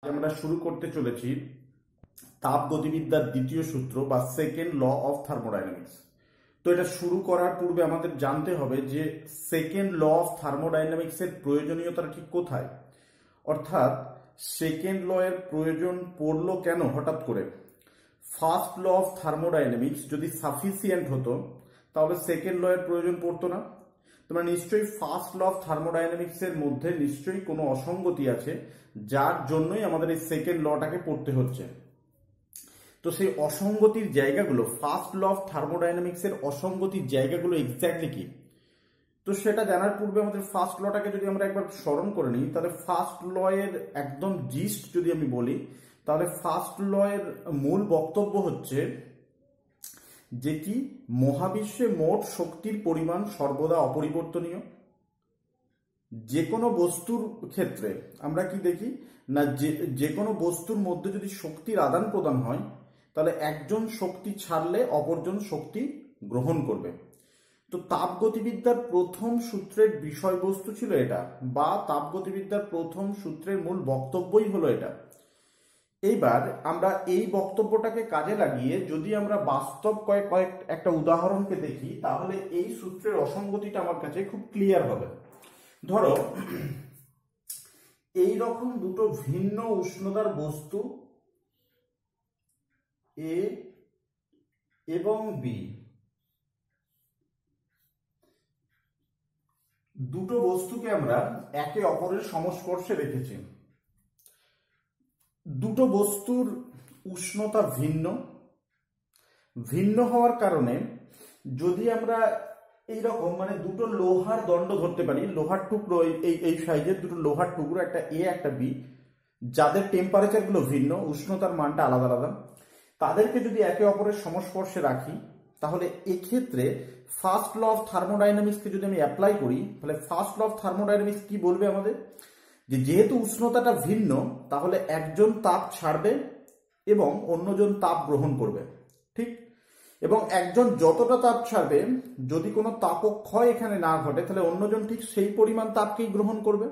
আমরা শুরু করতে চলেছি তাপগতিবিদ্যার দ্বিতীয় সূত্র বা সেকেন্ড ল অফ থার্মোডাইনামিক্স। তো এটা শুরু করার পূর্বে আমাদের জানতে হবে যে সেকেন্ড ল অফ থার্মোডাইনামিক্স এর প্রয়োজনীয়তা ঠিক কোথায়, অর্থাৎ সেকেন্ড ল এর প্রয়োজন পড়লো কেন হঠাৎ করে। ফার্স্ট ল অফ থার্মোডাইনামিক্স যদি সাফিসিয়েন্ট হতো তাহলে সেকেন্ড ল এর প্রয়োজন পড়তো না। তোমরা নিশ্চয়ই ফার্স্ট ল অফ থার্মোডাইনামিক্স এর মধ্যে নিশ্চয়ই কোনো অসঙ্গতি আছে, যার জন্যই আমাদের এই সেকেন্ড লটাকে পড়তে হচ্ছে। তো সেই অসঙ্গতির জায়গাগুলো, ফার্স্ট ল অফ থার্মোডাইনামিক্স এর অসঙ্গতির জায়গাগুলো এক্স্যাক্টলি কি, তো সেটা জানার পূর্বে আমাদের ফার্স্ট লটাকে যদি আমরা একবার স্মরণ করে নিই, তাহলে ফার্স্ট ল এর একদম জিস্ট যদি আমি বলি, তাহলে ফার্স্ট ল এর মূল বক্তব্য হচ্ছে যে কি মহাবিশ্বে মোট শক্তির পরিমাণ সর্বদা অপরিবর্তনীয়। যে কোনো বস্তুর ক্ষেত্রে আমরা কি দেখি না, যে কোনো বস্তুর মধ্যে যদি শক্তির আদান প্রদান হয় তাহলে একজন শক্তি ছাড়লে অপরজন শক্তি গ্রহণ করবে। তো তাপগতিবিদ্যার প্রথম সূত্রের বিষয়বস্তু ছিল এটা, বা তাপগতিবিদ্যার প্রথম সূত্রের মূল বক্তব্যই হলো এটা। এইবার আমরা এই বক্তব্যটাকে কাজে লাগিয়ে যদি আমরা বাস্তব কয়েক একটা উদাহরণকে দেখি, তাহলে এই সূত্রের অসঙ্গতিটা আমার কাছে খুব ক্লিয়ার হবে। ধরো এই রকম দুটো ভিন্ন উষ্ণতার বস্তু এ এবং বি, দুটো বস্তুকে আমরা একে অপরের সংস্পর্শে রেখেছি। দুটো বস্তুর উষ্ণতা ভিন্ন ভিন্ন হওয়ার কারণে যদি আমরা এইরকম মানে দুটো লোহার দণ্ড ধরতে পারি, লোহার টুকরো এই সাইজের দুটো লোহার টুকরো, একটা এ একটা বি, যাদের টেম্পারেচার গুলো ভিন্ন, উষ্ণতার মানটা আলাদা আলাদা, তাদেরকে যদি একে অপরের সংস্পর্শে রাখি, তাহলে এক্ষেত্রে ফার্স্ট ল অফ থার্মোডাইনামিক্সকে যদি আমি অ্যাপ্লাই করি, তাহলে ফার্স্ট ল অফ থার্মোডাইনামিক্স কি বলবে আমাদের, যে যেহেতু উষ্ণতাটা ভিন্ন তাহলে একজন তাপ ছাড়বে এবং অন্যজন তাপ গ্রহণ করবে, ঠিক। এবং একজন যতটা তাপ ছাড়বে, যদি কোনো তাপক্ষয় এখানে না ঘটে, তাহলে অন্যজন ঠিক সেই পরিমাণ তাপকেই গ্রহণ করবে।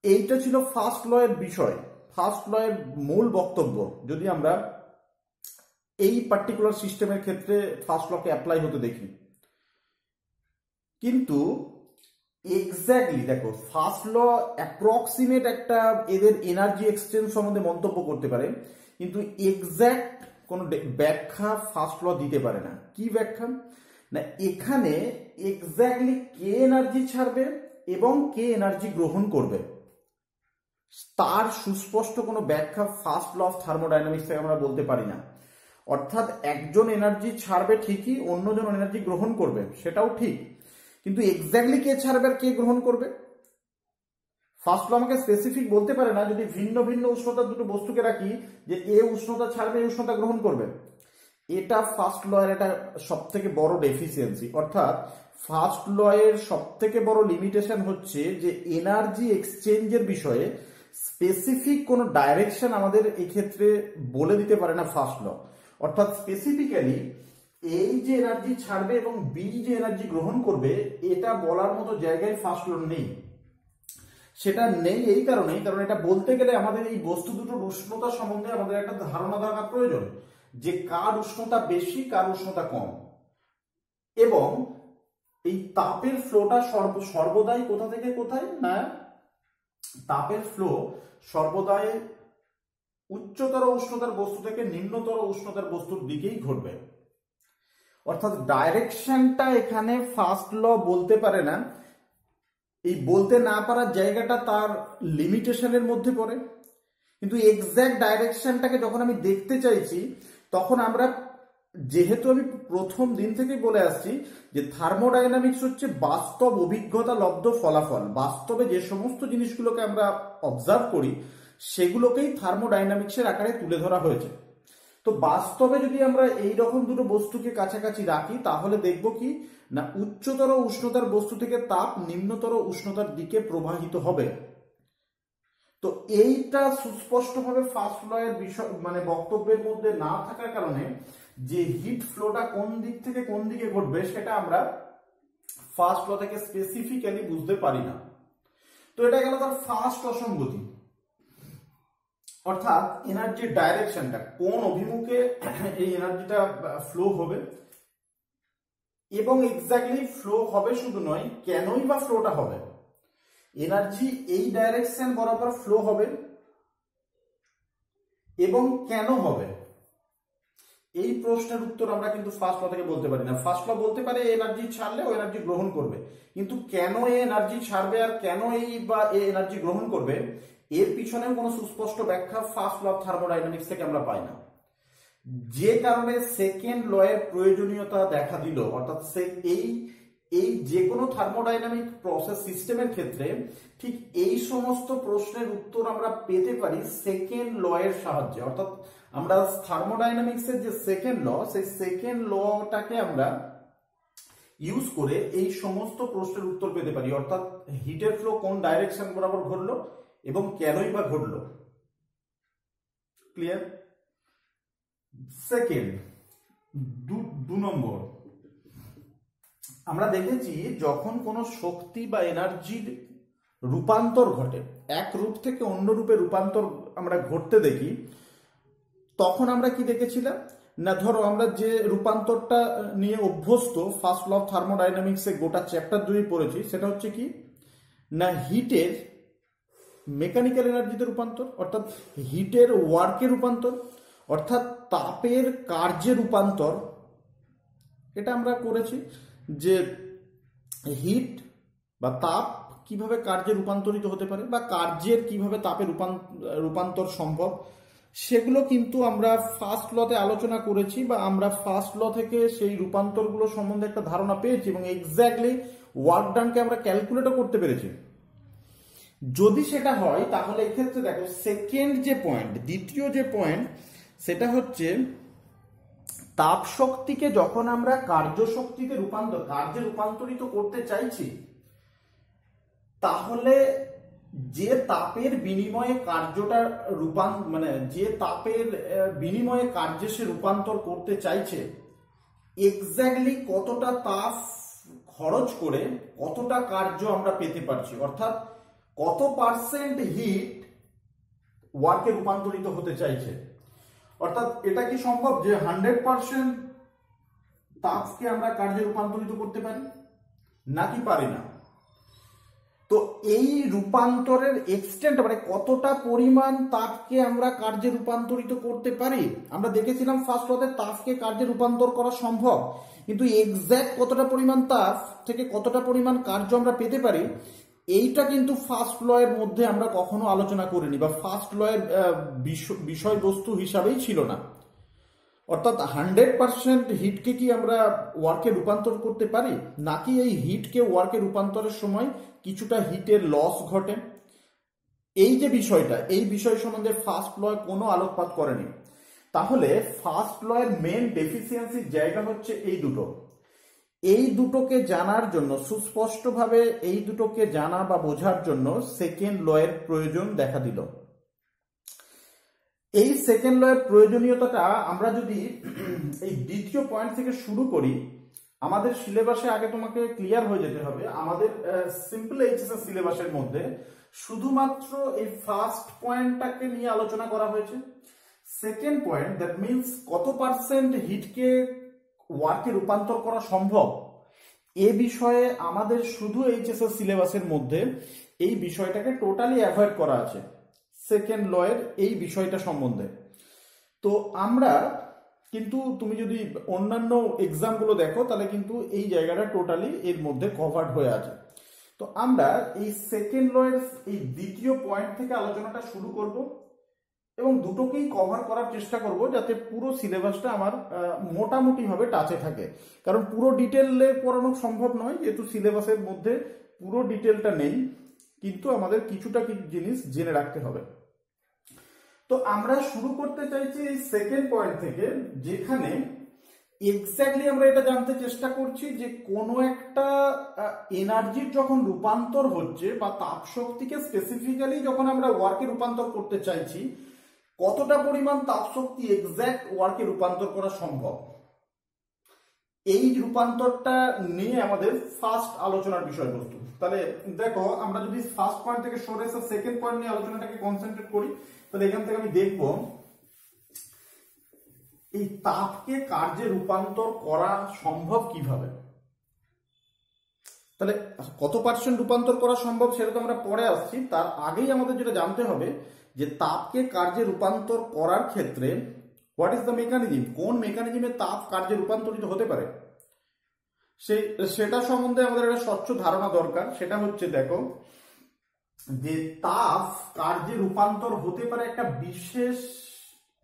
এইটা ছিল ফার্স্ট ল এর বিষয়, ফার্স্ট ল এর মূল বক্তব্য। যদি আমরা এই পার্টিকুলার সিস্টেমের ক্ষেত্রে ফার্স্ট লকে অ্যাপ্লাই হতে দেখি, কিন্তু এক্স্যাক্টলি দেখো ফার্স্ট ল অ্যাপ্রক্সিমেট একটা এদের এনার্জি এক্সচেঞ্জ সম্বন্ধে মন্তব্য করতে পারে, কিন্তু এক্স্যাক্ট কোনো ব্যাখ্যা ফার্স্ট ল দিতে পারে না। কি ব্যাখ্যা না, এখানে এক্স্যাক্টলি কে এনার্জি ছাড়বে এবং কে এনার্জি গ্রহণ করবে তার সুস্পষ্ট কোনো ব্যাখ্যা ফার্স্ট ল অফ থার্মোডাইনামিক্স থেকে আমরা বলতে পারি না। অর্থাৎ একজন এনার্জি ছাড়বে ঠিকই, অন্যজন এনার্জি গ্রহণ করবে সেটাও ঠিক, কিন্তু এক্স্যাক্টলি কে ছাড়বে আর কে গ্রহণ করবে ফার্স্ট ল আমাকে স্পেসিফিক বলতে পারে না। যদি ভিন্ন ভিন্ন উষ্ণতার দুটো বস্তুকে রাখি, যে এ উষ্ণতা ছাড়বে এ উষ্ণতা গ্রহণ করবে, এটা ফার্স্ট ল এর একটা সব থেকে বড় ডেফিসিয়েন্সি। অর্থাৎ ফার্স্ট ল এর সব থেকে বড় লিমিটেশন হচ্ছে যে এনার্জি এক্সচেঞ্জের বিষয়ে স্পেসিফিক কোনো ডাইরেকশন আমাদের এক্ষেত্রে বলে দিতে পারে না ফার্স্ট ল। অর্থাৎ স্পেসিফিক্যালি এই যে এনার্জি ছাড়বে এবং বি যে এনার্জি গ্রহণ করবে, এটা বলার মতো জায়গায় ফার্স্ট ল নেই। সেটা নেই এই কারণেই, কারণ এটা বলতে গেলে আমাদের এই বস্তু দুটোর উষ্ণতা সম্বন্ধে আমাদের একটা ধারণা থাকা প্রয়োজন, যে কার উষ্ণতা বেশি কার উষ্ণতা কম। এবং এই তাপের ফ্লোটা সর্বদাই কোথা থেকে কোথায় না, তাপের ফ্লো সর্বদাই উচ্চতর উষ্ণতার বস্তু থেকে নিম্নতর উষ্ণতার বস্তুর দিকেই ঘটবে। অর্থাৎ ডাইরেকশনটা এখানে ফার্স্ট ল বলতে পারে না। এই বলতে না পারার জায়গাটা তার লিমিটেশনের মধ্যে পড়ে, কিন্তু এক্স্যাক্ট ডাইরেকশনটাকে যখন আমি দেখতে চাইছি, তখন আমরা, যেহেতু আমি প্রথম দিন থেকে বলে আসছি যে থার্মোডাইনামিক্স হচ্ছে বাস্তব অভিজ্ঞতা লব্ধ ফলাফল, বাস্তবে যে সমস্ত জিনিসগুলোকে আমরা অবজার্ভ করি সেগুলোকেই থার্মোডাইনামিক্সের আকারে তুলে ধরা হয়েছে। তো বাস্তবে যদি আমরা এই রকম দুটো বস্তুকে কাছাকাছি রাখি, তাহলে দেখব কি না, উচ্চতর উষ্ণতার বস্তু থেকে তাপ নিম্নতর উষ্ণতার দিকে প্রবাহিত হবে। তো এইটা সুস্পষ্টভাবে ফার্স্ট ল এর বিষয় মানে বক্তব্যের মধ্যে না থাকার কারণে যে হিট ফ্লোটা কোন দিক থেকে কোন দিকে ঘটবে সেটা আমরা ফার্স্ট ল থেকে স্পেসিফিক্যালি বুঝতে পারি না। তো এটা গেল তার ফার্স্ট অসঙ্গতি, অর্থাৎ এনার্জির ডাইরেকশনটা কোন অভিমুখে এই এনার্জিটা ফ্লো হবে, এবং এক্স্যাক্টলি ফ্লো হবে শুধু নয়, কেনই বা ফ্লোটা হবে, এনার্জি এই ডাইরেকশন বরাবর ফ্লো হবে এবং কেন হবে, এই প্রশ্নের উত্তর আমরা কিন্তু ফার্স্ট ল থেকে বলতে পারি না। ফার্স্ট ল বলতে পারে এনার্জি ছাড়লে ও এনার্জি গ্রহণ করবে, কিন্তু কেন এই এনার্জি ছাড়বে আর কেন এই এনার্জি গ্রহণ করবে, এর পিছনেও কোনো সুস্পষ্ট ব্যাখ্যা ফার্স্ট ল অফ থার্মোডাইনামিক্স থেকে আমরা পাই না। যে কারণে সেকেন্ড ল এর প্রয়োজনীয়তা দেখা দিল, অর্থাৎ এই যে কোনো থার্মোডাইনামিক প্রসেস সিস্টেমের ক্ষেত্রে ঠিক এই সমস্ত প্রশ্নের উত্তর আমরা পেতে পারি সেকেন্ড ল এর সাহায্যে। অর্থাৎ আমরা থার্মোডাইনামিক্সের যে সেকেন্ড ল, সেই সেকেন্ড লটাকে আমরা ইউজ করে এই সমস্ত প্রশ্নের উত্তর পেতে পারি। অর্থাৎ হিটের ফ্লো কোন ডাইরেকশন বরাবর ঘটলো এবং কেনই বা ঘটলো। ক্লিয়ার? সেকেন্ড, 2 নম্বর, আমরা দেখেছি যখন কোনো শক্তি বা এনার্জির রূপান্তর ঘটে, এক রূপ থেকে অন্য রূপে রূপান্তর আমরা ঘটতে দেখি, তখন আমরা কি দেখেছিলাম না, ধরো আমরা যে রূপান্তরটা নিয়ে অভ্যস্ত ফার্স্ট ল অফ থার্মোডাইনামিক্সে গোটা চ্যাপ্টার 2 পড়েছি, সেটা হচ্ছে কি না, হিটের মেকানিক্যাল এনার্জিতে রূপান্তর, অর্থাৎ হিটের ওয়ার্কে রূপান্তর, অর্থাৎ তাপের কার্যে রূপান্তর। এটা আমরা করেছি যে হিট বা তাপ কিভাবে কার্যে রূপান্তরিত হতে পারে বা কার্যের কিভাবে তাপে রূপান্তর সম্ভব, সেগুলো কিন্তু আমরা ফার্স্ট লতে আলোচনা করেছি, বা আমরা ফার্স্ট ল থেকে সেই রূপান্তরগুলো সম্বন্ধে একটা ধারণা পেয়েছি এবং এক্স্যাক্টলি ওয়ার্ক ডানকে আমরা ক্যালকুলেটও করতে পেরেছি। যদি সেটা হয় তাহলে এক্ষেত্রে দেখো সেকেন্ড যে পয়েন্ট, দ্বিতীয় যে পয়েন্ট, সেটা হচ্ছে তাপ শক্তিকে যখন আমরা কার্যশক্তিতে কার্যে রূপান্তরিত করতে চাইছি, তাহলে যে তাপের বিনিময়ে কার্যটা যে তাপের বিনিময়ে কার্যে সে রূপান্তর করতে চাইছে, এক্স্যাক্টলি কতটা তাপ খরচ করে কতটা কার্য আমরা পেতে পারছি, অর্থাৎ কত পার্সেন্ট হিট ওয়ার্কে রূপান্তরিত হতে চাইছে। অর্থাৎ এটা কি সম্ভব যে 100% তাপকে আমরা কার্যে রূপান্তরিত করতে পারি, নাকি পারি না? তো এই রূপান্তরের এক্সটেন্ট, মানে কতটা পরিমাণ তাপকে আমরা কার্যে রূপান্তরিত করতে পারি, আমরা দেখেছিলাম ফার্স্ট লতে তাপকে কার্যে রূপান্তর করা সম্ভব, কিন্তু এক্স্যাক্ট কতটা পরিমাণ তাপ থেকে কতটা পরিমাণ কার্য আমরা পেতে পারি, এইটা কিন্তু ফার্স্ট ল এর মধ্যে আমরা কখনো আলোচনা করিনি, বা ফার্স্ট ল এর বিষয়বস্তু হিসাবেই ছিল না। অর্থাৎ 100% হিটকে কি আমরা ওয়ার্কে রূপান্তর করতে পারি, নাকি এই হিটকে ওয়ার্কে রূপান্তরের সময় কিছুটা হিটের লস ঘটে, এই যে বিষয়টা, এই বিষয় সম্বন্ধে ফার্স্ট ল কোনো আলোকপাত করেনি। তাহলে ফার্স্ট ল এর মেন ডেফিসিয়েন্সির জায়গা হচ্ছে এই দুটোকে জানার জন্য, সুস্পষ্টভাবে এই দুটোকে জানা বা বোঝার জন্য সেকেন্ড ল এর প্রয়োজন দেখা দিল। এই সেকেন্ড ল এর প্রয়োজনীয়তাটা আমরা যদি এই দ্বিতীয় পয়েন্ট থেকে শুরু করি, আমাদের সিলেবাসে আগে তোমাকে ক্লিয়ার হয়ে যেতে হবে, আমাদের সিম্পল এইচএসএস সিলেবাসের মধ্যে শুধুমাত্র এই ফার্স্ট পয়েন্টটাকে নিয়ে আলোচনা করা হয়েছে। সেকেন্ড পয়েন্ট, দ্যাট মিনস কত পার্সেন্ট হিটকে ওয়ার্কে রূপান্তর করা সম্ভব, এ বিষয়ে আমাদের শুধু এইচএসএস সিলেবাসের মধ্যে এই বিষয়টাকে টোটালি অ্যাভয়েড করা আছে সেকেন্ড ল এর এই বিষয়টা সম্বন্ধে। তো আমরা কিন্তু তুমি যদি অন্যান্য এক্সামগুলো দেখো তাহলে কিন্তু এই জায়গাটা টোটালি এর মধ্যে কভার্ড হয়ে আছে। তো আমরা এই সেকেন্ড ল এর এই দ্বিতীয় পয়েন্ট থেকে আলোচনাটা শুরু করব এবং দুটোকেই কভার করার চেষ্টা করব যাতে পুরো সিলেবাসটা আমার মোটামুটি ভাবে টাচে থাকে, কারণ পুরো ডিটেলে পড়ানো সম্ভব নয়, যেহেতু সিলেবাসের মধ্যে পুরো ডিটেলটা নেই, কিন্তু আমাদের কিছুটা জিনিস জেনে রাখতে হবে। তো আমরা শুরু করতে চাইছি এই সেকেন্ড পয়েন্ট থেকে, যেখানে এক্স্যাক্টলি আমরা এটা জানতে চেষ্টা করছি যে কোনো একটা এনার্জির যখন রূপান্তর হচ্ছে বা তাপ শক্তিকে স্পেসিফিক্যালি যখন আমরা ওয়ার্কে রূপান্তর করতে চাইছি, কতটা পরিমাণ তাপ শক্তি এক্স্যাক্ট ওয়ার্কে রূপান্তর করা সম্ভব, এই রূপান্তরটা নিয়ে আমাদের ফার্স্ট আলোচনার বিষয়বস্তু। তাহলে দেখো আমরা যদি ফার্স্ট পয়েন্ট থেকে সরে এসে সেকেন্ড পয়েন্ট নিয়ে আলোচনাটাকে কনসেন্ট্রেট করি, তাহলে এখান থেকে আমি দেখব এই তাপকে কার্যে রূপান্তর করা সম্ভব কিভাবে। তাহলে কত পার্সেন্ট রূপান্তর করা সম্ভব সেটা তো আমরা পরে আসছি, তার আগেই আমাদের যেটা জানতে হবে যে তাপকে কার্যে রূপান্তর করার ক্ষেত্রে হোয়াট ইজ দ্য মেকানিজম, কোন মেকানিজমে তাপ কার্যে রূপান্তরিত হতে পারে সেটা সম্বন্ধে আমাদের একটা স্বচ্ছ ধারণা দরকার। সেটা হচ্ছে দেখো যে তাপ কার্যে রূপান্তর হতে পারে একটা বিশেষ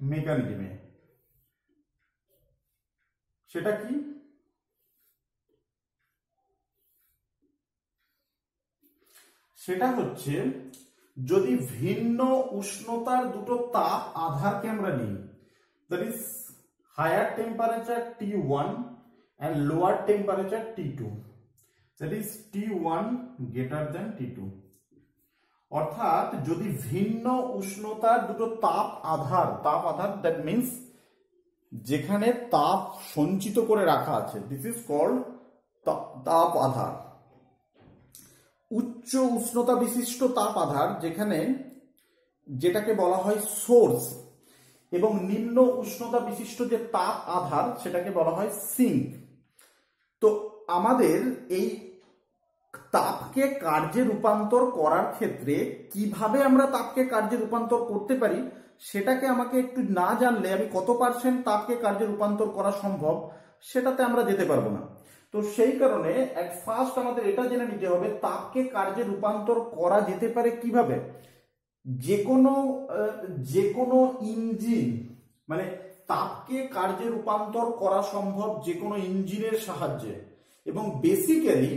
মেকানিজমে। সেটা কি? সেটা হচ্ছে যদি ভিন্ন উষ্ণতার দুটো তাপ আধারকে আমরা নিই, that is higher temperature T1 and lower temperature T2, that is T1 greater than T2, অর্থাৎ যদি ভিন্ন উষ্ণতার দুটো তাপ আধার দ্যাট মিন্স যেখানে তাপ সঞ্চিত করে রাখা আছে, দিস ইজ কল্ড তাপ আধার। উচ্চ উষ্ণতা বিশিষ্ট তাপ আধার যেটাকে বলা হয় সোর্স, এবং নিম্ন উষ্ণতা বিশিষ্ট যে তাপ আধার সেটাকে বলা হয় সিঙ্ক। তো আমাদের এই তাপকে কার্যে রূপান্তর করার ক্ষেত্রে কিভাবে আমরা তাপকে কার্যে রূপান্তর করতে পারি সেটাকে আমাকে একটু না জানলে আমি কত পার্সেন্ট তাপকে কার্যে রূপান্তর করা সম্ভব সেটাতে আমরা যেতে পারবো না। তো সেই কারণে এট ফার্স্ট আমাদের এটা জেনে নিতে হবে তাপকে কার্যে রূপান্তর করা যেতে পারে কিভাবে। যে কোনো ইঞ্জিন, মানে তাপকে কার্যে রূপান্তর করা সম্ভব যে কোনো ইঞ্জিনের সাহায্যে, এবং বেসিক্যালি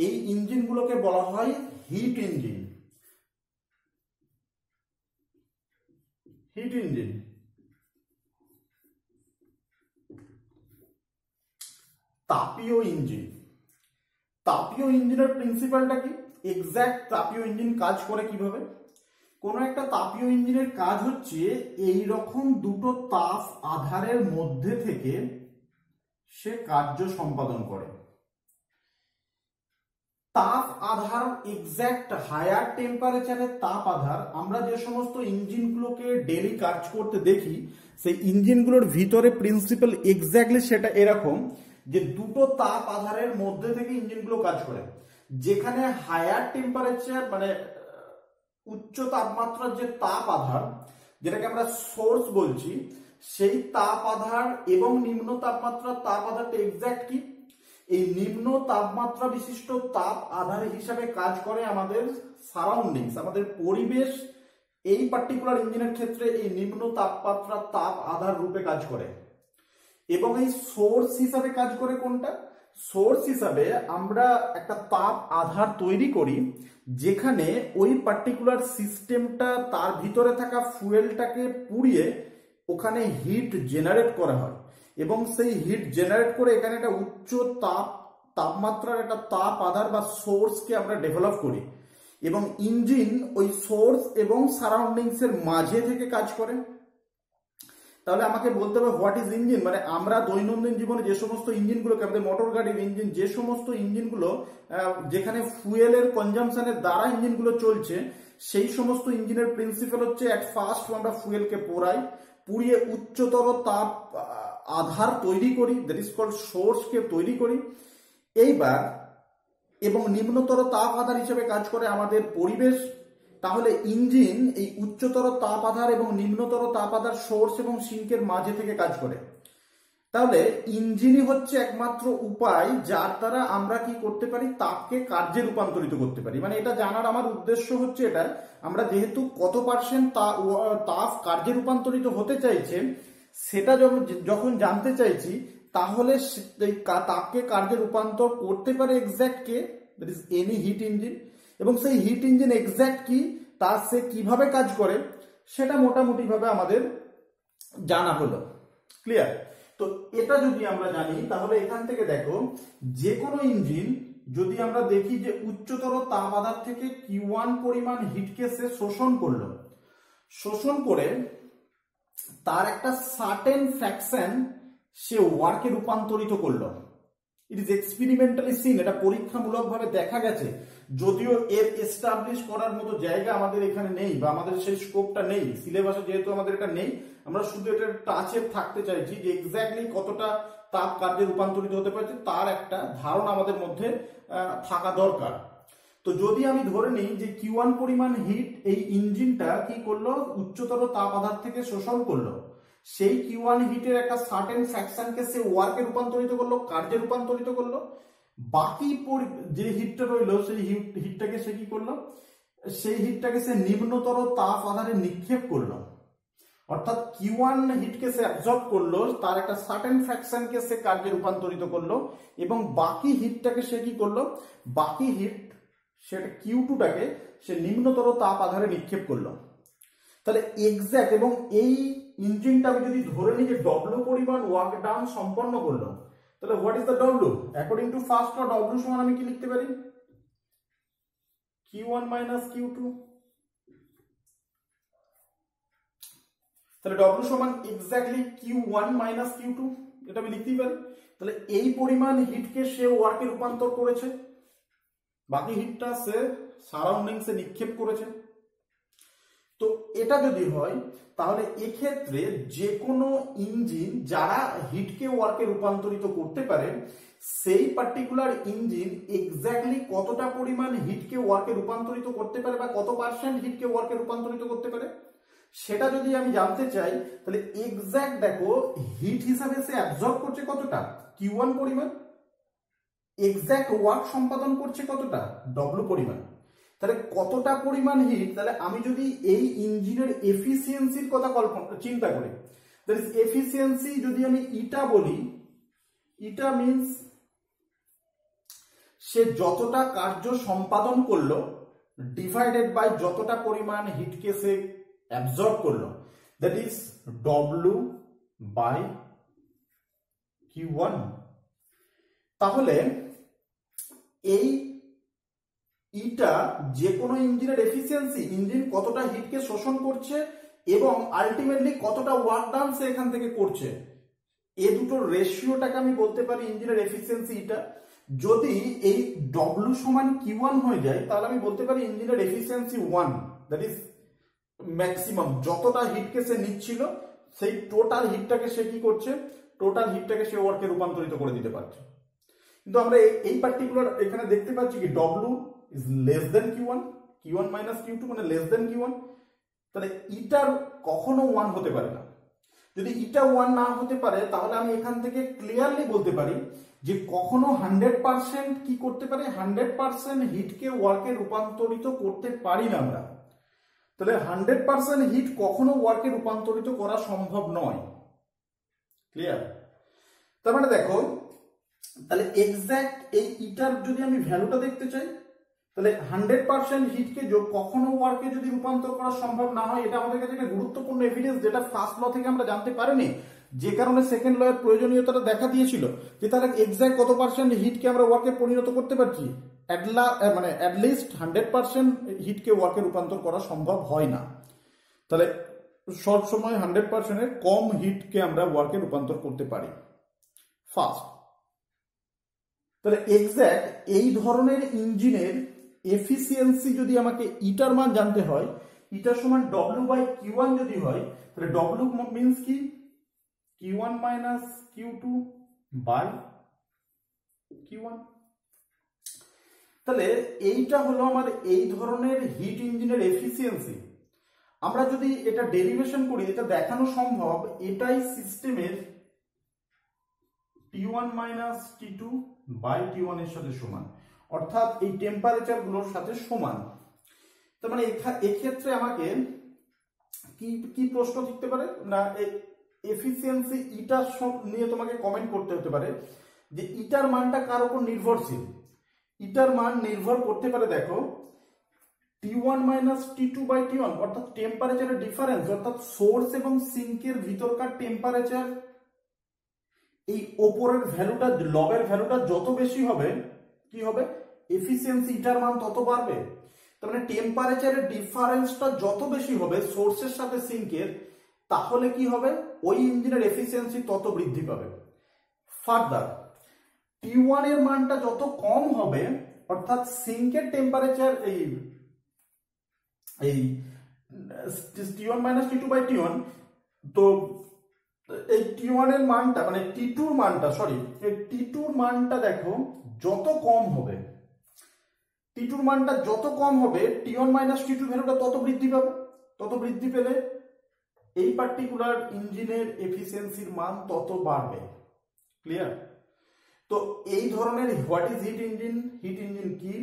এই ইঞ্জিনগুলোকে বলা হয় হিট ইঞ্জিন। তাপীয় ইঞ্জিনের প্রিন্সিপালটা কি, এক্সাক্ট তাপীয় ইঞ্জিন কাজ করে কিভাবে? কোন একটা তাপীয় ইঞ্জিনের কাজ হচ্ছে এই রকম দুটো তাপ আধারের মধ্যে থেকে সে কার্য সম্পাদন করে। তাপ আধার এক্সাক্ট হায়ার টেম্পারেচারের তাপ আধার আমরা যে সমস্ত ইঞ্জিনগুলোকে ডেইলি কাজ করতে দেখি সেই ইঞ্জিনগুলোর ভিতরে প্রিন্সিপাল এক্স্যাক্টলি সেটা এরকম যে দুটো তাপ আধারের মধ্যে থেকে ইঞ্জিনগুলো কাজ করে। যেখানে হায়ার টেম্পারেচার মানে উচ্চ তাপমাত্রার যে তাপ আধার যেটাকে আমরা সোর্স বলছি, সেই তাপ আধার এবং নিম্ন তাপমাত্রার তাপ আধারটা এক্স্যাক্ট কি, এই নিম্ন তাপমাত্রা বিশিষ্ট তাপ আধার হিসাবে কাজ করে আমাদের সারাউন্ডিংস, আমাদের পরিবেশ। এই পার্টিকুলার ইঞ্জিনের ক্ষেত্রে এই নিম্ন তাপমাত্রার তাপ আধার রূপে কাজ করে। এবং এই সোর্স হিসাবে কাজ করে কোনটা? সোর্স হিসাবে আমরা একটা তাপ আধার তৈরি করি যেখানে ওই পার্টিকুলার সিস্টেমটা তার ভিতরে থাকা ফুয়েলটাকে পুড়িয়ে ওখানে হিট জেনারেট করা হয়, এবং সেই হিট জেনারেট করে এখানে একটা উচ্চ তাপমাত্রার একটা তাপ আধার বা সোর্সকে আমরা ডেভেলপ করি, এবং ইঞ্জিন ওই সোর্স এবং সারাউন্ডিংস এর মাঝে থেকে কাজ করে। তাহলে আমাকে বলতে হবে হোয়াট ইজ ইঞ্জিন, মানে আমরা দৈনন্দিন জীবনে যে সমস্ত ইঞ্জিনগুলোকে আমাদের মোটর গাড়ির ইঞ্জিন, যে সমস্ত ইঞ্জিনগুলো যেখানে ফুয়েলের কনজাম্পশনের দ্বারা ইঞ্জিনগুলো চলছে, সেই সমস্ত ইঞ্জিনের প্রিন্সিপাল হচ্ছে এট ফার্স্ট আমরা ফুয়েলকে পোড়াই, পুড়িয়ে উচ্চতর তাপ আধার তৈরি করি, দ্যাট ইজ কল্ড সোর্সকে তৈরি করি। এইবার এবং নিম্নতর তাপ আধার হিসেবে কাজ করে আমাদের পরিবেশ। তাহলে ইঞ্জিন এই উচ্চতর তাপ আধার এবং নিম্নতর তাপ আধার সোর্স এবং সিঙ্কের মাঝে থেকে কাজ করে। তাহলে ইঞ্জিনই হচ্ছে একমাত্র উপায় যার দ্বারা আমরা কি করতে পারি, তাপকে কার্যে রূপান্তরিত করতে পারি। মানে এটা জানার আমার উদ্দেশ্য হচ্ছে এটা, আমরা যেহেতু কত পার্সেন্ট তাপ কার্যে রূপান্তরিত হতে চাইছে সেটা যখন জানতে চাইছি, তাহলে তাপকে কার্যে রূপান্তর করতে পারে exact K, that is any hit engine. এবং সেই হিট ইঞ্জিন এক্স্যাক্ট কি, তার সে কিভাবে কাজ করে সেটা মোটামুটি ভাবে আমাদের জানা হলো। ক্লিয়ার? তো এটা যদি আমরা জানি তাহলে এখান থেকে দেখো যে কোনো ইঞ্জিন যদি আমরা দেখি যে উচ্চতর তাপ আধার থেকে Q1 পরিমাণ হিটকে সে শোষণ করলো, শোষণ করে তার একটা সার্টেন ফ্র্যাকশন সে ওয়ার্কে রূপান্তরিত করলো। ইট ইজ এক্সপেরিমেন্টালি সিন, এটা পরীক্ষামূলকভাবে দেখা গেছে যদিও এর এস্টাবলিশ করার মতো জায়গা আমাদের এখানে নেই বা আমাদের সেই স্কোপটা নেই, সিলেবাসে যেহেতু আমাদের এটা নেই, আমরা শুধু এটা টাচে থাকতে চাইছি যে এক্স্যাক্টলি কতটা তাপ কার্যে রূপান্তরিত হতে পারছে তার একটা ধারণা আমাদের মধ্যে থাকা দরকার। তো যদি আমি ধরে নিই যে Q1 পরিমাণ হিট এই ইঞ্জিনটা কি করলো, উচ্চতর তাপ আধার থেকে শোষণ করলো, সেই Q1 হিটের একটা সার্টেন ফ্র্যাকশনকে সে ওয়ার্কে রূপান্তরিত করলো, কার্যে রূপান্তরিত করলো। বাকি যে হিটটা রইলো সেই হিটটাকে সে কি করলো, সেই হিটটাকে সে নিম্নতর তাপ আধারে নিক্ষেপ করলো। অর্থাৎ Q1 হিটকে সে অ্যাবজর্ব করলো, তার একটা সার্টেন ফ্র্যাকশনকে সে কার্যে রূপান্তরিত করলো, এবং বাকি হিটটাকে সে কি করলো, বাকি হিট সেটা Q2টাকে সে নিম্নতর তাপ আধারে নিক্ষেপ করলো। তাহলে এক্স্যাক্ট, এবং এই ইঞ্জিনটা আমি যদি ধরে নিই যে ডব্লিউ পরিমাণ ওয়ার্ক ডাউন সম্পন্ন করলো, তাহলে what is the W? According to first law W সমান আমি কি লিখতে পারি? Q1 minus Q2। তাহলে ডব্লিউ সমান এক্স্যাক্টলি Q1 মাইনাস Q2, এটা আমি লিখতেই পারি। তাহলে এই পরিমাণ হিটকে সে ওয়ার্কে রূপান্তর করেছে, বাকি হিটটা সে সারাউন্ডিংসে নিক্ষেপ করেছে। তো এটা যদি হয় তাহলে এক্ষেত্রে যে কোনো ইঞ্জিন যারা হিটকে ওয়ার্কে রূপান্তরিত করতে পারে, সেই পার্টিকুলার ইঞ্জিন এক্স্যাক্টলি কতটা পরিমাণ হিটকে ওয়ার্কে রূপান্তরিত করতে পারে বা কত পার্সেন্ট হিটকে ওয়ার্কে রূপান্তরিত করতে পারে, সেটা যদি আমি জানতে চাই তাহলে এক্স্যাক্ট দেখো হিট হিসাবে সে অ্যাবজর্ব করছে কতটা, Q1 পরিমাণ, এক্স্যাক্ট ওয়ার্ক সম্পাদন করছে কতটা, ডব্লিউ পরিমাণ। তাহলে কতটা পরিমাণ হিট, তাহলে আমি যদি এই ইঞ্জিনের এফিসিয়েন্সির কথা চিন্তা করি, দ্যাট ইজ এফিসিয়েন্সি যদি আমি ইটা বলি, ইটা মিন্স সে যতটা কার্য সম্পাদন করলো ডিভাইডেড বাই যতটা পরিমাণ হিটকে সে অ্যাবজর্ব করলো, that is W by Q1। তাহলে এই ইটা যে কোনো ইঞ্জিনের এফিসিয়েন্সি, ইঞ্জিন কতটা হিটকে শোষণ করছে এবং আলটিমেটলি কতটা ওয়ার্ক ডান সে এখান থেকে করছে, এই দুটোর রেশিওটাকে আমি বলতে পারি ইঞ্জিনের এফিসিয়েন্সি ইটা। যদি এই ডব্লিউ সমান Q1 হয়ে যায় তাহলে আমি বলতে পারি ইঞ্জিনের এফিসিয়েন্সি 1, দ্যাট ইজ ম্যাক্সিমাম যতটা হিটকে সে নিচ্ছিল সেই টোটাল হিটটাকে সে কি করছে, টোটাল হিটটাকে সে ওয়ার্কে রূপান্তরিত করে দিতে পারছে। কিন্তু আমরা এই পার্টিকুলার এখানে দেখতে পাচ্ছি কি W is less than Q1, Q1 minus Q2 মানে লেস দেন Q1। তাহলে ইটার কখনো 1 হতে পারে না। যদি ইটা 1 না হতে পারে তাহলে আমি এখান থেকে ক্লিয়ারলি বলতে পারি যে কখনো 100% কি করতে পারে, 100% হিটকে ওয়ার্কে রূপান্তরিত করতে পারি না আমরা। তাহলে 100% হিট কখনো ওয়ার্কে রূপান্তরিত করা সম্ভব নয়। ক্লিয়ার? তার মানে দেখো, তাহলে এক্স্যাক্ট এই ইটার যদি আমি ভ্যালুটা দেখতে চাই তাহলে 100% হিটকে কখনো ওয়ার্কে যদি রূপান্তর করা সম্ভব না হয়, এটা আমাদের কাছে একটা গুরুত্বপূর্ণ এভিডেন্স যেটা ফার্স্ট ল থেকে আমরা জানতে পারিনি, যে কারণে সেকেন্ড ল এর প্রয়োজনীয়তাটা দেখা দিয়েছিল যে তাহলে এক্স্যাক্ট কত পার্সেন্ট হিটকে আমরা ওয়ার্কে পরিণত করতে পারছি, মানে অ্যাটলিস্ট 100% হিটকে ওয়ার্কে রূপান্তর করা সম্ভব হয় না। তাহলে সব সময় 100% এর কম হিটকে আমরা ওয়ার্কে রূপান্তর করতে পারি ফার্স্ট। তাহলে এক্স্যাক্ট এই ধরনের ইঞ্জিনের এফিসিয়েন্সি যদি আমাকে ইটার মান জানতে হয়, ইটার সমান ডব্লিউ বাই Q1 যদি হয়, তাহলে ডব্লিউ মিন্স কি Q1 minus Q2 by Q1। তাহলে এইটা হলো আমার এই ধরনের হিট ইঞ্জিনের এফিসিয়েন্সি। আমরা যদি এটা ডেরিভেশন করি, এটা দেখানো সম্ভব এটাই সিস্টেমের T1 minus T2 by T1 এর সাথে সমান, অর্থাৎ এই টেম্পারেচার গুলোর সাথে সমান। তার মানে এক্ষেত্রে আমাকে কি কি প্রশ্ন থাকতে পারে না, এফিসিয়েন্সি ইটার নিয়ে তোমাকে কমেন্ট করতে হতে পারে যে ইটার মানটা কার উপর নির্ভরশীল। ইটার মান নির্ভর করতে পারে দেখো T1 minus T2 by T1, অর্থাৎ টেম্পারেচারের ডিফারেন্স, অর্থাৎ সোর্স এবং সিঙ্কের ভিতরকার টেম্পারেচার, এই ওপরের ভ্যালুটা লবের ভ্যালুটা যত বেশি হবে কি হবে, এফিসিয়েন্সি ইটার মান তত বাড়বে। তার মানে টেম্পারেচারের ডিফারেন্সটা যত বেশি হবে সোর্সের সাথে সিঙ্কের, তাহলে কি হবে, ওই ইঞ্জিনের এফিসিয়েন্সি তত বৃদ্ধি পাবে। ফার্দার T1 এর মানটা যত কম হবে অর্থাৎ সিঙ্কের টেম্পারেচার এই T1 minus T2 by T1, তো এই T1 এর মানটা মানে T2 এর মানটা এই T2 এর মানটা দেখো যত কম হবে, T2 এর মানটা যত কম হবে T1 মাইনাস T2 ভ্যালুটা তত বৃদ্ধি পাবে, তত বৃদ্ধি পেলে এই পার্টিকুলার ইঞ্জিনের এফিসিয়েন্সির মান তত বাড়বে। ক্লিয়ার? তো এই ধরনের what is hit engine, hit engine কি,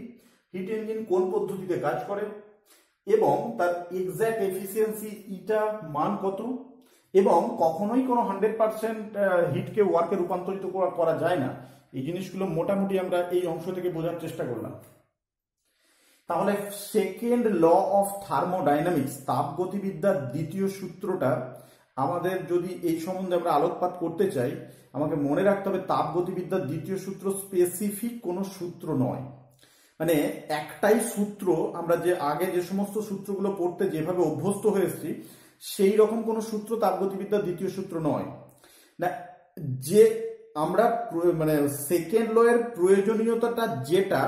হিট ইঞ্জিন কোন পদ্ধতিতে কাজ করে এবং তার এক্সাক্ট এফিসিয়েন্সি ইটা মান কত, এবং কখনোই কোনো 100% হিটকে ওয়ার্কে রূপান্তরিত করা যায় না, এই জিনিসগুলো মোটামুটি আমরা এই অংশ থেকে বোঝার চেষ্টা করলাম। তাহলে সেকেন্ড ল অফ থার্মোডাইনামিক্স, তাপগতিবিদ্যার দ্বিতীয় সূত্রটা আমাদের যদি এই সম্বন্ধে আমরা আলোকপাত করতে চাই, আমাকে মনে রাখতে হবে তাপগতিবিদ্যার দ্বিতীয় সূত্র স্পেসিফিক কোনো সূত্র নয়। মানে একটাই সূত্র, আমরা যে আগে যে সমস্ত সূত্রগুলো পড়তে যেভাবে অভ্যস্ত হয়েছি সেই রকম কোনো সূত্র তাপগতিবিদ্যার দ্বিতীয় সূত্র নয় না। যে আমরা মানে সেকেন্ড ল এর প্রয়োজনীয়তাটা যেটা,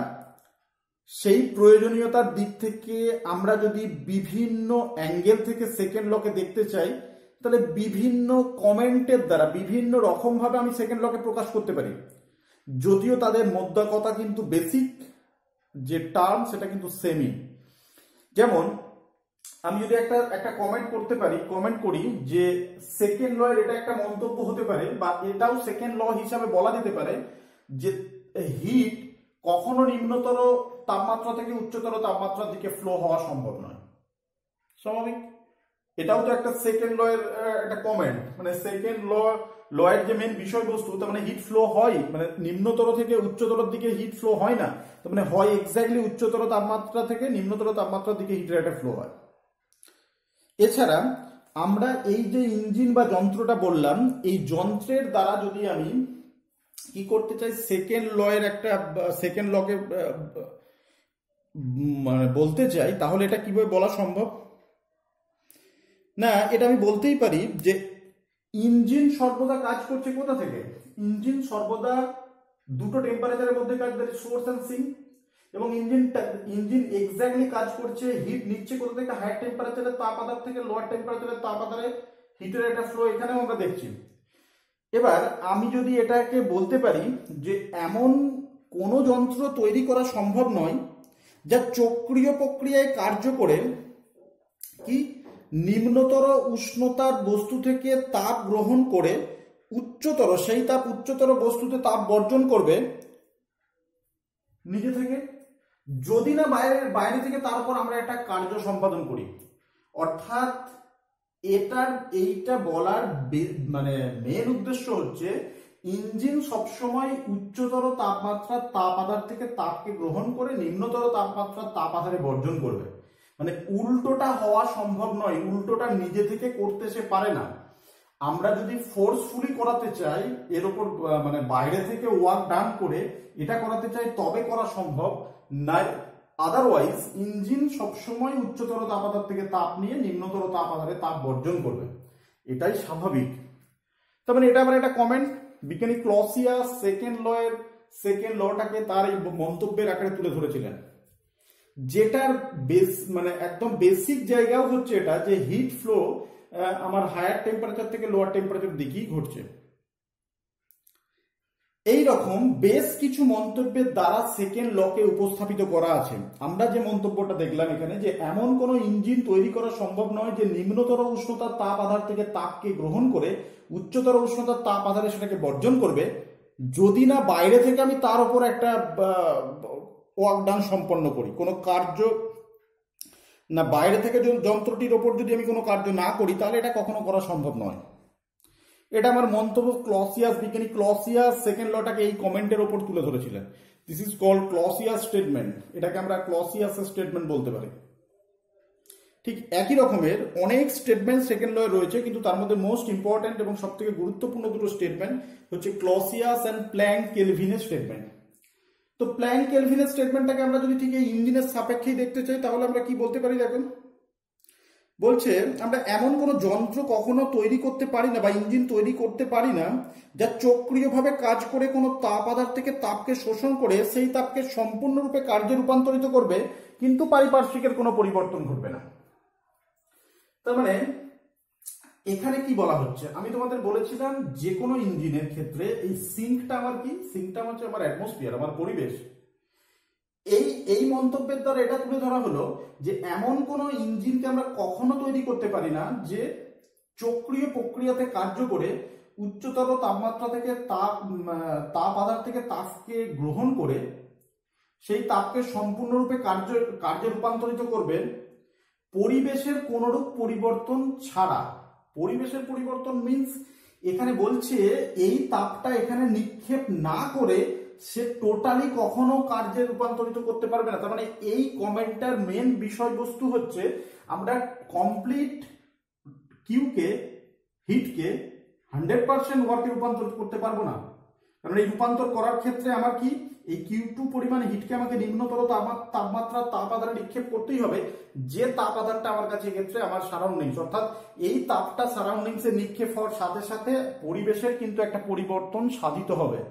সেই প্রয়োজনীয়তার দিক থেকে আমরা যদি বিভিন্ন অ্যাঙ্গেল থেকে সেকেন্ড লকে দেখতে চাই, তাহলে বিভিন্ন কমেন্টের দ্বারা বিভিন্ন রকম ভাবে আমি সেকেন্ড লকে প্রকাশ করতে পারি, যদিও তাদের মোদ্দাকতা কিন্তু বেসিক যে টার্ম সেটা কিন্তু সেমই। যেমন আমি যদি একটা কমেন্ট করি যে সেকেন্ড ল এর এটা একটা মন্তব্য হতে পারে, বা এটাও সেকেন্ড ল হিসাবে বলা যেতে পারে যে হিট কখনো নিম্নতর তাপমাত্রা থেকে উচ্চতর তাপমাত্রার দিকে ফ্লো হওয়া সম্ভব নয়। স্বাভাবিক, এটাও তো একটা সেকেন্ড ল এর একটা কমেন্ট, মানে সেকেন্ড ল এর যে মেন বিষয়বস্তু, তার মানে হিট ফ্লো হয়, মানে নিম্নতর থেকে উচ্চতর দিকে হিট ফ্লো হয় না, তার মানে হয় এক্স্যাক্টলি উচ্চতর তাপমাত্রা থেকে নিম্নতর তাপমাত্রার দিকে হিটের একটা ফ্লো হয়। এছাড়া আমরা এই যে ইঞ্জিন বা যন্ত্রটা বললাম, এই যন্ত্রের দ্বারা যদি আমি কি করতে চাই, সেকেন্ড ল এর একটা সেকেন্ড লকে মানে বলতে চাই, তাহলে এটা কিভাবে বলা সম্ভব? না, এটা আমি বলতেই পারি যে ইঞ্জিন সর্বদা কাজ করছে কোথা থেকে, ইঞ্জিন সর্বদা দুটো টেম্পারেচারের মধ্যে কাজ করে, সোর্স এন্ড সিঙ্ক, এবং ইঞ্জিন এক্স্যাক্টলি কাজ করছে, হিট নিচ্ছে কোথা থেকে, হায়ার টেম্পারেচারের তাপ আধার থেকে লোয়ার টেম্পারেচারের তাপ আধারে হিটের একটা ফ্লো এখানেও আমরা দেখছি। এবার আমি যদি এটাকে বলতে পারি যে এমন কোনো যন্ত্র তৈরি করা সম্ভব নয় যা চক্রীয় প্রক্রিয়ায় কার্য করে কি নিম্নতর উষ্ণতার বস্তু থেকে তাপ গ্রহণ করে সেই তাপ উচ্চতর বস্তুতে তাপ বর্জন করবে নিজে থেকে, যদি না বাইরে থেকে তারপর আমরা একটা কার্য সম্পাদন করি। অর্থাৎ এইটা বলার মানে মেন উদ্দেশ্য হচ্ছে ইঞ্জিন সবসময় উচ্চতর তাপমাত্রার তাপ আধার থেকে তাপকে গ্রহণ করে নিম্নতর তাপমাত্রার তাপ আধারে বর্জন করবে। মানে উল্টোটা হওয়া সম্ভব নয়, উল্টোটা নিজে থেকে করতে সে পারে না। আমরা যদি ফোর্সফুলি করাতে চাই, এর উপর মানে বাইরে থেকে ওয়ার্ক ডান করে এটা করাতে চাই, তবে করা সম্ভব না। আদারওয়াইজ ইঞ্জিন সবসময় উচ্চতর তাপ আধার থেকে তাপ নিয়ে নিম্নতর তাপ আধারে তাপ বর্জন করবে, এটাই স্বাভাবিক। তার মানে এটা আমার একটা কমেন্ট। বিজ্ঞানী ক্লসিয়াস সেকেন্ড লটাকে তার এই মন্তব্যের আকারে তুলে ধরেছিলেন, যেটার মানে একদম বেসিক জায়গাও হচ্ছে এটা যে হিট ফ্লো আমার হায়ার টেম্পারেচার থেকে লোয়ার টেম্পারেচার দিকেই ঘটছে। এই রকম বেশ কিছু মন্তব্যের দ্বারা সেকেন্ড লকে উপস্থাপিত করা আছে। আমরা যে মন্তব্যটা দেখলাম এখানে, যে এমন কোন ইঞ্জিন তৈরি করা সম্ভব নয় যে নিম্নতর উষ্ণতার তাপ আধার থেকে তাপকে গ্রহণ করে উচ্চতর উষ্ণতার তাপ আধারে সেটাকে বর্জন করবে, যদি না বাইরে থেকে আমি তার উপর একটা ওয়ার্ক ডান সম্পন্ন করি, কোনো কার্য না বাইরে থেকে যন্ত্রটির ওপর যদি আমি কোনো কার্য না করি, তাহলে এটা কখনো করা সম্ভব নয়। এটা আমার মন্তব্য। বিজ্ঞানী ক্লসিয়াস সেকেন্ড লটাকে এই কমেন্টের ওপর তুলে ধরেছিলেন। This is called Clausius statement. এটাকে আমরা ক্লসিয়াসের স্টেটমেন্ট বলতে পারি। ঠিক একই রকমের অনেক স্টেটমেন্ট সেকেন্ড লয়ে রয়েছে, কিন্তু তার মধ্যে মোস্ট ইম্পর্টেন্ট এবং সব থেকে গুরুত্বপূর্ণ দুটো স্টেটমেন্ট হচ্ছে ক্লসিয়াস অ্যান্ড প্ল্যাঙ্ক কেলভিনের স্টেটমেন্ট। তো প্ল্যাঙ্ক কেলভিনের স্টেটমেন্টটাকে আমরা যদি ঠিক এই ইঞ্জিনের সাপেক্ষেই দেখতে চাই, তাহলে আমরা কি বলতে পারি দেখুন, বলছে আমরা এমন কোনো যন্ত্র কখনো তৈরি করতে পারি না বা ইঞ্জিন তৈরি করতে পারি না যা চক্রীয়ভাবে কাজ করে কোনো তাপ আধার থেকে তাপকে শোষণ করে সেই তাপকে সম্পূর্ণরূপে কার্যে রূপান্তরিত করবে, কিন্তু পারিপার্শ্বিকের কোনো পরিবর্তন ঘটবে না। তার মানে এখানে কি বলা হচ্ছে, আমি তোমাদের বলেছিলাম যে কোনো ইঞ্জিনের ক্ষেত্রে এই সিঙ্কটা আমার কি, সিঙ্কটা হচ্ছে আমার অ্যাটমসফিয়ার, আমার পরিবেশ। এই মন্তব্যের দ্বারা এটা তুলে ধরা হলো যে এমন কোন ইঞ্জিনকে আমরা কখনো তৈরি করতে পারি না যে চক্রীয় প্রক্রিয়াতে কার্য করে উচ্চতর তাপমাত্রা থেকে তাপ আধার থেকে তাপকে গ্রহণ করে সেই তাপকে সম্পূর্ণরূপে কার্যে রূপান্তরিত করবে পরিবেশের কোনরূপ পরিবর্তন ছাড়া। পরিবেশের পরিবর্তন মিন্স এখানে বলছে এই তাপটা এখানে নিক্ষেপ না করে সে টোটালি কখনো কার্যে রূপান্তরিত করতে পারবে না। তার মানে এই কমেন্টটার মেন বিষয়বস্তু হচ্ছে আমরা কমপ্লিট কিউকে, হিটকে 100% ওয়ার্কে রূপান্তরিত করতে পারবো না। কারণ এই রূপান্তর করার ক্ষেত্রে আমার কি এই Q2 পরিমাণ হিটকে আমাকে নিম্নতর তাপমাত্রা তাপ আধারে নিক্ষেপ করতেই হবে, যে তাপ আধারটা আমার কাছে ক্ষেত্রে আমার সারাউন্ডিংস, অর্থাৎ এই তাপটা সারাউন্ডিংসে নিক্ষেপ হওয়ার সাথে সাথে পরিবেশের কিন্তু একটা পরিবর্তন সাধিত হবে।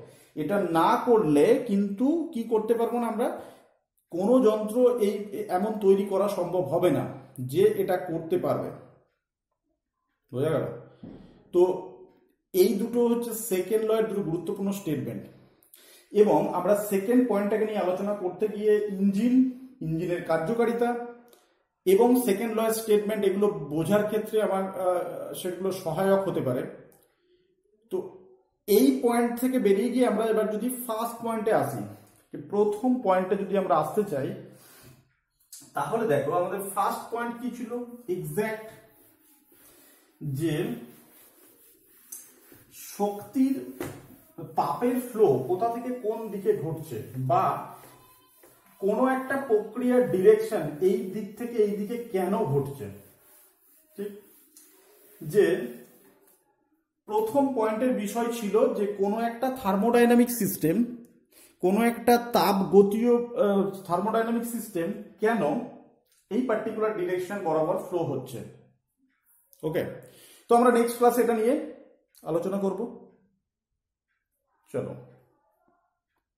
এটা না করলে কিন্তু কি করতে পারবো না, আমরা কোনো যন্ত্র এই এমন তৈরি করা সম্ভব হবে না যে এটা করতে পারবে। বোঝা গেল? তো এই দুটো হচ্ছে সেকেন্ড লয়ের দুটো গুরুত্বপূর্ণ স্টেটমেন্ট। এবং আমরা সেকেন্ড পয়েন্টটাকে নিয়ে আলোচনা করতে গিয়ে ইঞ্জিনের কার্যকারিতা এবং সেকেন্ড লয়ের স্টেটমেন্ট এগুলো বোঝার ক্ষেত্রে আমার সেগুলো সহায়ক হতে পারে। তো এই পয়েন্ট থেকে বেরিয়ে গিয়ে আমরা এবার যদি ফার্স্ট পয়েন্টে আসি, প্রথম পয়েন্টে যদি আমরা আসতে চাই, তাহলে দেখো আমাদের ফার্স্ট পয়েন্ট কি ছিল, এক্স্যাক্ট যে শক্তির তাপের ফ্লো কোথা থেকে কোন দিকে ঘটছে, বা কোনো একটা প্রক্রিয়ার ডিরেকশন এই দিক থেকে এই দিকে কেন ঘটছে। ঠিক, যে প্রথম পয়েন্টের বিষয় ছিল যে কোনো একটা থার্মোডাইনামিক সিস্টেম, কোনো একটা তাপগতীয় থার্মোডাইনামিক সিস্টেম কেন এই পার্টিকুলার ডিরেকশন বরাবর ফ্লো হচ্ছে। ওকে, তো আমরা নেক্সট ক্লাসে এটা নিয়ে আলোচনা করব। চলো।